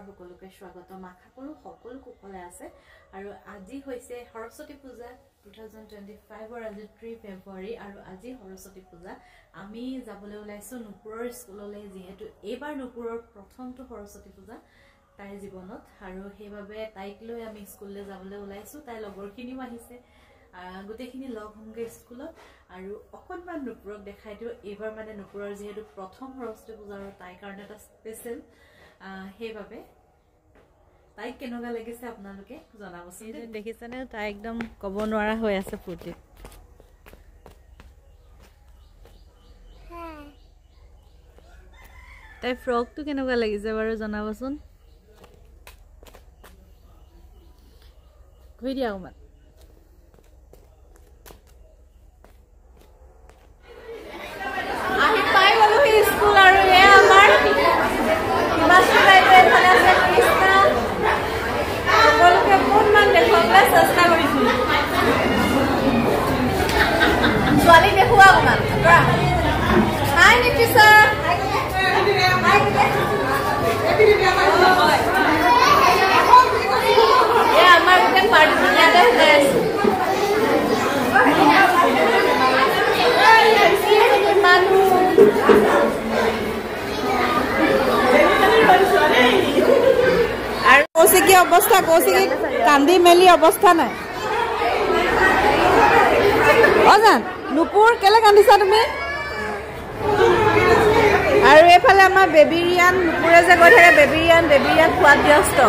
সকলোকে স্বাগতম আশা কৰো সকলো কুশলে আছে আৰু আজি হৈছে সৰস্বতী পূজা 2025 ৰ আজি 3 ফেব্ৰুৱাৰী আৰু আজি সৰস্বতী পূজা আমি যাবলৈ ওলাইছো নুপুৰৰ স্কুললৈ যেহেতু এবাৰ নুপুৰৰ প্ৰথমটো সৰস্বতী পূজা তাই জীৱনত আৰু সেইভাবে তাইক লৈ আমি স্কুললৈ যাবলৈ ওলাইছো তাই লগৰখিনিও আহিছে গোটেইখিনি লগ হমগে স্কুলত আৰু অকনমান নুপুৰক দেখাই দিও এবাৰ মানে নুপুৰৰ যেহেতু প্ৰথম সৰস্বতী পূজাৰ তাই কাৰণে এটা স্পেশাল সেইভাবে তাই কেনেকুৱা লাগিছে আপোনালোকে জনাবচোন দেখিছেনে তাই একদম কব নোৱাৰা হৈ আছে ফুটি তাই ফ্ৰকটো কেনেকুৱা লাগিছে বাৰু জনাবচোন গৈ দিয়া অকমান স্কুল আৰু এ আমাৰ মাস্টাৰ এফালে আছে কৃষ্ণা সকলোকে অকণমান দেখুৱাবলৈ চেষ্টা কৰিছোঁ ছোৱালী দেখুওৱা অকণমান হাই নিতিশা আমাৰ গোটেই পাৰ্টি ইয়াতে হৈ আছে কৌশিকী অৱস্থা কৌশিকী কান্দি মেলি অৱস্থা নাই অজান নুপুৰ কেলে কান্দিছা তুমি আৰু এইফালে আমাৰ বেবী ৰিয়ান নুপুৰে যে গৈ থাকে বেবী ৰিয়ান খোৱাত ব্যস্ত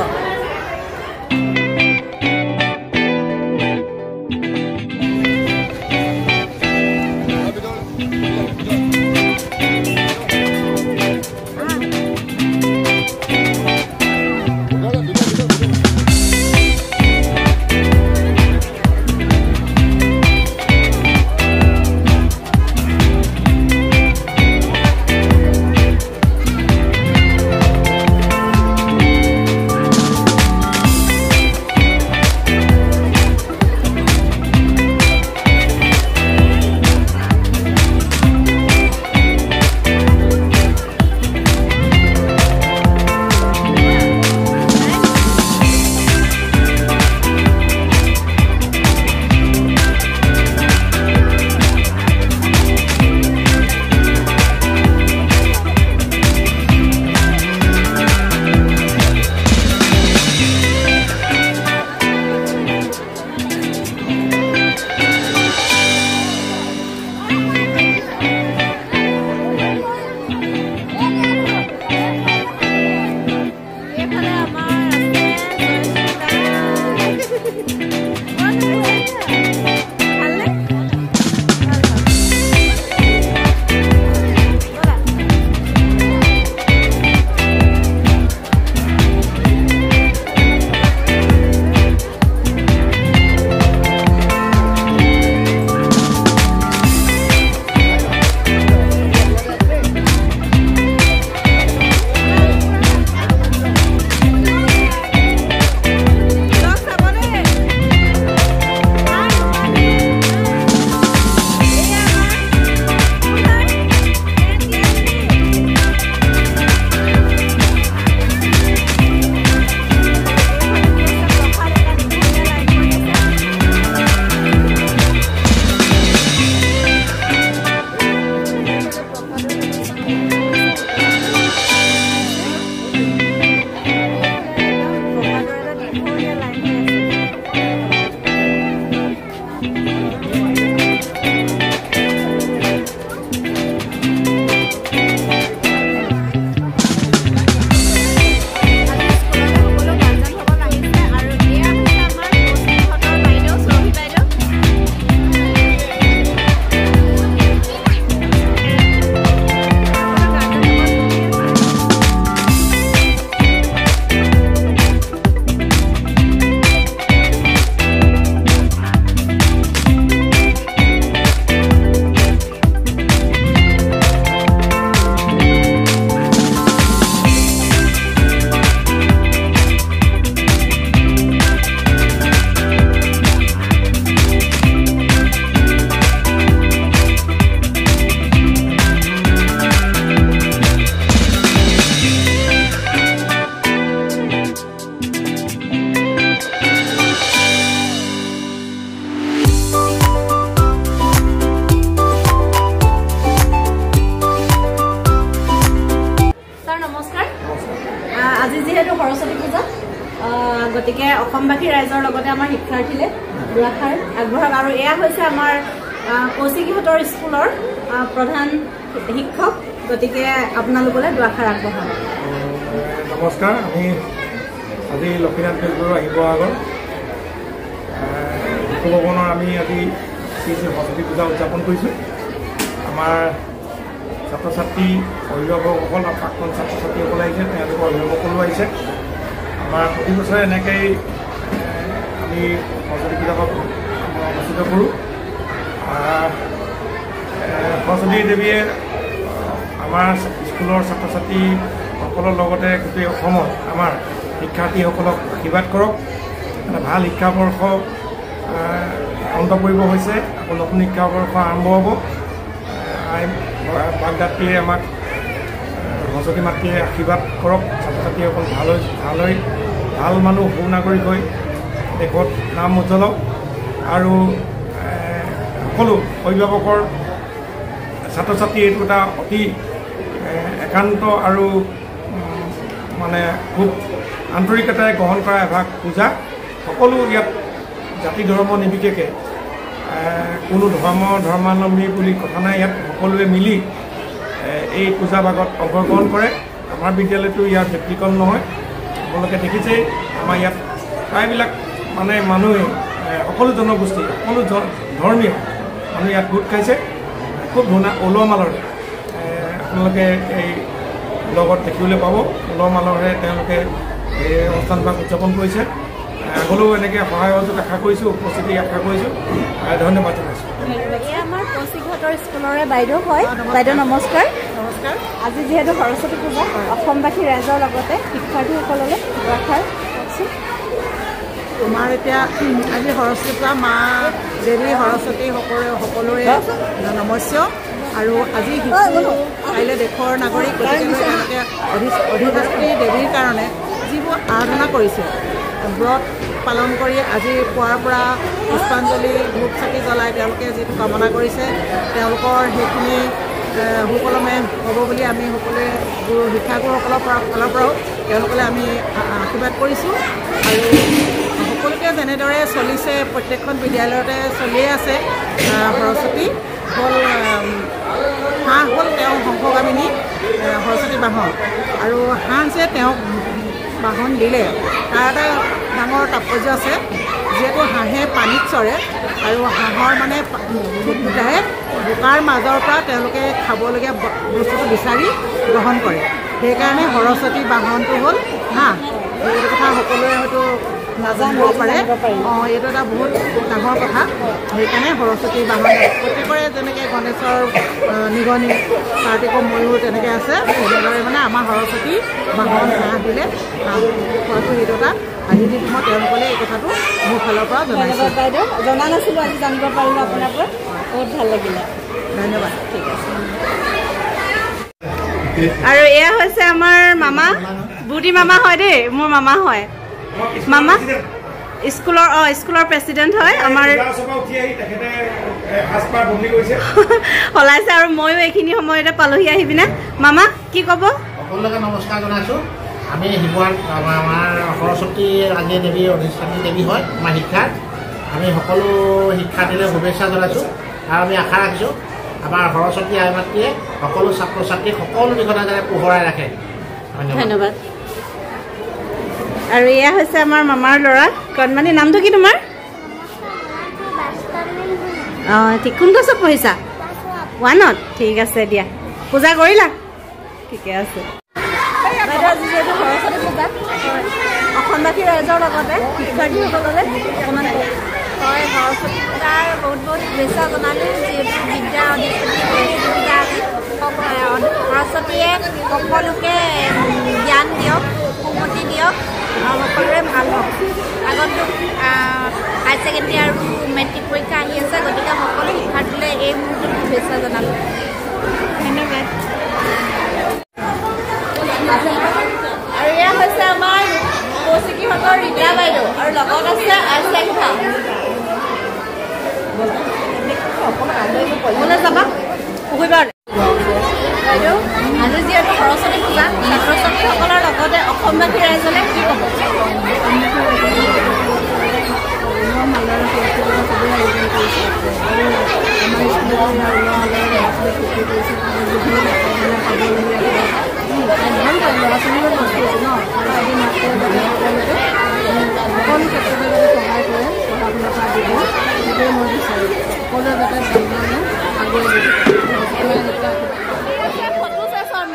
গতিকে অসমবাসী ৰাইজৰ লগতে আমাৰ শিক্ষাৰ্থীলে দুআষাৰ আগবঢ়াওক আৰু এয়া হৈছে আমাৰ কৌশিকীহঁতৰ স্কুলৰ প্ৰধান শিক্ষক গতিকে আপোনালোকলৈ দুআষাৰ আগবঢ়াওক নমস্কাৰ আমি আজি লক্ষ্মীনাথ বেজবৰুৱা শিৱসাগৰ শিশুভৱনৰ আমি আজি শ্ৰী শ্ৰী সৰস্বতী পূজা উদযাপন কৰিছোঁ আমাৰ ছাত্ৰ ছাত্ৰী অভিভাৱকসকল আৰু প্ৰাক্তন ছাত্ৰ ছাত্ৰীসকল আহিছে তেওঁলোকৰ অভিভাৱকসকলো আহিছে আমাৰ প্ৰতি বছৰে এনেকৈয়ে আমি সৰস্বতী পূজাভাগ অনুষ্ঠিত কৰোঁ সৰস্বতী দেৱীয়ে আমাৰ স্কুলৰ ছাত্ৰ ছাত্ৰীসকলৰ লগতে গোটেই অসমত আমাৰ শিক্ষাৰ্থীসকলক আশীৰ্বাদ কৰক এটা ভাল শিক্ষাবৰ্ষ অন্ত পৰিব হৈছে আকৌ নতুন শিক্ষাবৰ্ষ আৰম্ভ হ'ব বাগদাত্ৰীয়ে আমাক সৰস্বতী মাতৃয়ে আশীৰ্বাদ কৰক ছাত্ৰ ছাত্ৰীসকল ভাল মানুহ সুনাগৰিক হৈ দেশত নাম উজ্জ্বলাওক আৰু সকলো অভিভাৱকৰ ছাত্ৰ ছাত্ৰী এইটো এটা অতি একান্ত আৰু মানে খুব আন্তৰিকতাৰে গ্ৰহণ কৰা এভাগ পূজা সকলো ইয়াত জাতি ধৰ্ম নিৰ্বিশেষে কোনো ধৰ্মাৱলম্বী বুলি কথা নাই ইয়াত সকলোৱে মিলি এই পূজা ভাগত অংশগ্ৰহণ কৰে আমাৰ বিদ্যালয়টো ইয়াৰ ব্যতিক্ৰম নহয় আপোনালোকে দেখিছেই আমাৰ ইয়াত প্ৰায়বিলাক মানে মানুহে সকলো জনগোষ্ঠী সকলো ধৰ্মীয় মানুহ ইয়াত গোট খাইছে খুব উলহ মালহেৰে আপোনালোকে এই লগত দেখিবলৈ পাব উলহ মালহেৰে তেওঁলোকে এই অনুষ্ঠানভাগ উদযাপন কৰিছে আগলৈও এনেকৈ সহায় সহযোগ আশা কৰিছোঁ উপস্থিতি আশা কৰিছোঁ ধন্যবাদ জনাইছোঁ এয়া আমাৰ কৌশিকহঁতৰ স্কুলৰে বাইদেউ হয় বাইদেউ নমস্কাৰ নমস্কাৰ আজি যিহেতু সৰস্বতী পূজা অসমবাসী ৰাইজৰ লগতে শিক্ষাৰ্থীসকললৈ দুআষাৰ কওকচোন আমাৰ এতিয়া আজি সৰস্বতী পূজা মা দেৱী সৰস্বতী সকলোৰে নমস্য আৰু আজি শিশু কাইলৈ দেশৰ নাগৰিক গতিকে তেওঁলোকে অধিষ্ঠাত্ৰী দেৱীৰ কাৰণে যিবোৰ আৰাধনা কৰিছে ব্ৰত পালন কৰি আজি পুৱাৰ পৰা পুষ্পাঞ্জলি ধূপ চাকি জ্বলাই তেওঁলোকে যিটো কামনা কৰিছে তেওঁলোকৰ সেইখিনি সুকলমে হ'ব বুলি আমি সকলোৱে শিক্ষাগুৰুসকলৰ ফালৰ পৰাও তেওঁলোকলৈ আমি আশীৰ্বাদ কৰিছোঁ আৰু সকলোকে যেনেদৰে চলিছে প্ৰত্যেকখন বিদ্যালয়তে চলিয়ে আছে সৰস্বতী হ'ল হাঁহ হ'ল তেওঁ হংসগামিনী সৰস্বতী বাহন আৰু হাঁহ যে তেওঁক বাহন দিলে তাৰ এটা ডাঙৰ তাৎপৰ্য আছে যিহেতু হাঁহে পানীত চৰে আৰু হাঁহৰ মানে ফুটফুটাই বোকাৰ মাজৰ পৰা তেওঁলোকে খাবলগীয়া বস্তুটো বিচাৰি গ্ৰহণ কৰে সেইকাৰণে সৰস্বতী বাহনটো হ'ল হাঁহ এইটো কথা সকলোৱে হয়তো নাজানিব পাৰে এইটো এটা বহুত ডাঙৰ কথা সেইকাৰণে সৰস্বতী বাহন প্ৰত্যেকৰে যেনেকৈ গণেশৰ নিগনি কাৰ্তিকৰ ময়ূৰ তেনেকৈ আছে তেনেদৰে মানে আমাৰ সৰস্বতী বাহন হাঁহ দিলে খোৱাটো সেইটো এটা আজি মই তেওঁলোকলৈ এই কথাটো মোৰ ফালৰ পৰা জনাইছোঁ বাইদেউ জনা নাছিলোঁ আজি জানিব পাৰিলোঁ আপোনাৰ পৰা বহুত ভাল লাগিলে ধন্যবাদ ঠিক আছে আৰু এয়া হৈছে আমাৰ মামা বুঢ়ী মামা হয় দেই মোৰ মামা হয় মামা স্কুলৰ প্ৰেচিডেণ্ট হয় আমাৰ সলাইছে আৰু ময়ো এইখিনি সময়তে পালোহি আহি পিনে মামা কি ক'ব সকলোকে নমস্কাৰ জনাইছোঁ আমি আমাৰ সৰস্বতী আজি দেৱী অধিষ্ঠাত্ৰী দেৱী হয় আমাৰ শিক্ষাৰ আমি সকলো শিক্ষাৰ্থীলৈ শুভেচ্ছা জনাইছোঁ আৰু আমি আশা ৰাখিছোঁ আমাৰ সৰস্বতী আই মাতৃয়ে সকলো ছাত্ৰ ছাত্ৰীক সকলো দিশতে যাতে পোহৰাই ৰাখে ধন্যবাদ আৰু এয়া হৈছে আমাৰ মামাৰ ল'ৰা কণমানি নামটো কি তোমাৰ অঁ ঠিক কোন ক্লাছত পঢ়িছা 1ত ঠিক আছে দিয়া পূজা কৰিলা ঠিকে আছে বাইদেউ আজি যিহেতু সৰস্বতী পূজা অসমবাসী ৰাইজৰ লগতে শিক্ষাৰ্থীসকললৈ অকণমান হয় সৰস্বতী পূজাৰ বহুত শুভেচ্ছা জনালোঁ যিহেতু বিদ্যা অধিষ্ঠাত্ৰী পূজা সৰস্বতীয়ে সকলোকে জ্ঞান দিয়ক সুমতি দিয়ক আৰু সকলোৰে ভাল হওক আগন্তুক হাই ছেকেণ্ডেৰী আৰু মেট্ৰিক পৰীক্ষা আহি আছে গতিকে সকলো শিক্ষাৰ্থীলৈ এই মুহূৰ্তত শুভেচ্ছা জনালোঁ ধন্যবাদ আৰু এয়া হৈছে আমাৰ কৌশিকীহঁতৰ ৰীতা বাইদেউ আৰু লগত আছে আইচা অকণমান আগুৱাই যাবা পুহিবা বাইদেউ আজি যিহেতু সৰস্বতী পূজা ছাত্ৰ ছাত্ৰীসকলৰ লগতে অসমবাসী ৰাইজলে কি ক'ব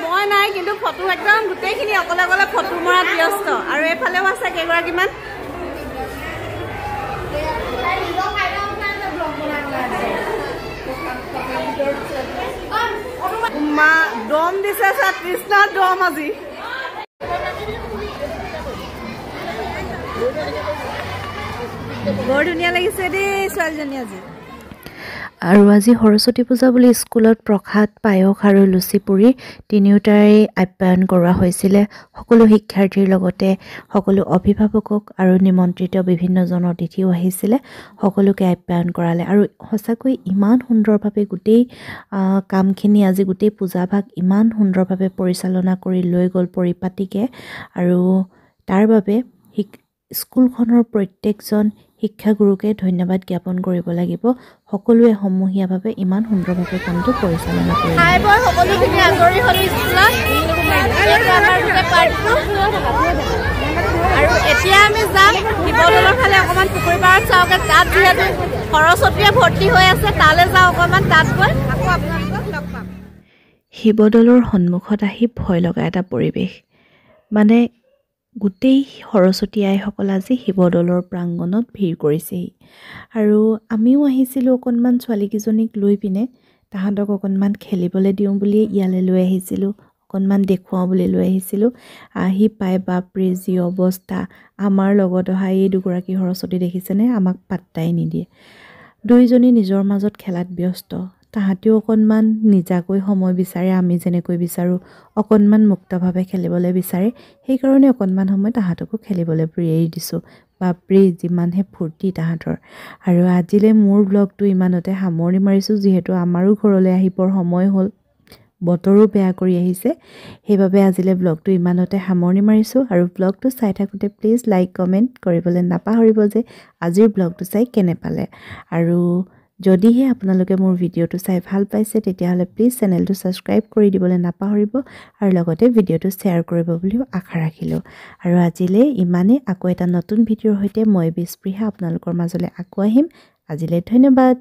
মই নাই কিন্তু ফটো একদম গোটেইখিনি অকলে অকলে ফটো মৰাত ব্যস্ত আৰু এইফালেও আছে কেইগৰাকীমান মা দম দিছে কৃষ্ণৰ দম আজি বৰ ধুনীয়া লাগিছে দেই ছোৱালীজনী আজি আৰু আজি সৰস্বতী পূজা বুলি স্কুলত প্ৰসাদ পায়স আৰু লুচি পুৰি তিনিওটাই আপ্যায়ন কৰা হৈছিলে সকলো শিক্ষাৰ্থীৰ লগতে সকলো অভিভাৱকক আৰু নিমন্ত্ৰিত বিভিন্নজন অতিথিও আহিছিলে সকলোকে আপ্যায়ন কৰালে আৰু সঁচাকৈ ইমান সুন্দৰভাৱে গোটেই কামখিনি আজি গোটেই পূজাভাগ ইমান সুন্দৰভাৱে পৰিচালনা কৰি লৈ গ'ল পৰিপাটিকে আৰু তাৰ বাবে স্কুলখনৰ প্ৰত্যেকজন শিক্ষাগুৰুকে ধন্যবাদ জ্ঞাপন কৰিব লাগিব সকলোৱে সমূহীয়াভাৱে ইমান সুন্দৰভাৱে কামটো পৰিচালনা কৰিলে সকলোখিনি আজৰি হ'ল স্কুলত আৰু এতিয়া আমি যাম শিৱদৌলৰ ফালে অকণমান পুখুৰী পাৰত চাওঁগে তাত যিহেতু সৰস্বতীয়ে ভৰ্তি হৈ আছে তালৈ যাওঁ অকণমান তাত গৈ আকৌ আপোনালোকক লগ পাম শিৱদৌলৰ সন্মুখত আহি ভয় লগা এটা পৰিৱেশ মানে গোটেই সৰস্বতী আইসকল আজি শিৱদৌলৰ প্ৰাংগণত ভিৰ কৰিছেহি আৰু আমিও আহিছিলোঁ অকণমান ছোৱালীকেইজনীক লৈ পিনে তাহাঁতক অকণমান খেলিবলৈ দিওঁ বুলি ইয়ালৈ লৈ আহিছিলোঁ অকণমান দেখুৱাওঁ বুলি লৈ আহিছিলোঁ আহি পাই বাপৰে যি অৱস্থা আমাৰ লগত অহা এই দুগৰাকী সৰস্বতী দেখিছেনে আমাক পাত্তাই নিদিয়ে দুইজনী নিজৰ মাজত খেলাত ব্যস্ত তাহাঁতেও অকণমান নিজাকৈ সময় বিচাৰে আমি যেনেকৈ বিচাৰোঁ অকণমান মুক্তভাৱে খেলিবলৈ বিচাৰে সেইকাৰণে অকণমান সময় তাহাঁতকো খেলিবলৈ এৰি দিছোঁ বাপৰে যিমানহে ফূৰ্তি তাহাঁতৰ আৰু আজিলৈ মোৰ ব্লগটো ইমানতে সামৰণি মাৰিছোঁ যিহেতু আমাৰো ঘৰলৈ আহিবৰ সময় হ'ল বতৰো বেয়া কৰি আহিছে সেইবাবে আজিলৈ ব্লগটো ইমানতে সামৰণি মাৰিছোঁ আৰু ব্লগটো চাই থাকোঁতে প্লিজ লাইক কমেণ্ট কৰিবলৈ নাপাহৰিব যে আজিৰ ব্লগটো চাই কেনে পালে আৰু যদিহে আপোনালোকে মোৰ ভিডিঅ'টো চাই ভাল পাইছে তেতিয়াহ'লে প্লিজ চেনেলটো ছাবস্ক্ৰাইব কৰি দিবলৈ নাপাহৰিব আৰু লগতে ভিডিঅ'টো শ্বেয়াৰ কৰিব বুলিও আশা ৰাখিলোঁ আৰু আজিলৈ ইমানেই আকৌ এটা নতুন ভিডিঅ'ৰ সৈতে মই বিস্পৃহা আপোনালোকৰ মাজলৈ আকৌ আহিম আজিলৈ ধন্যবাদ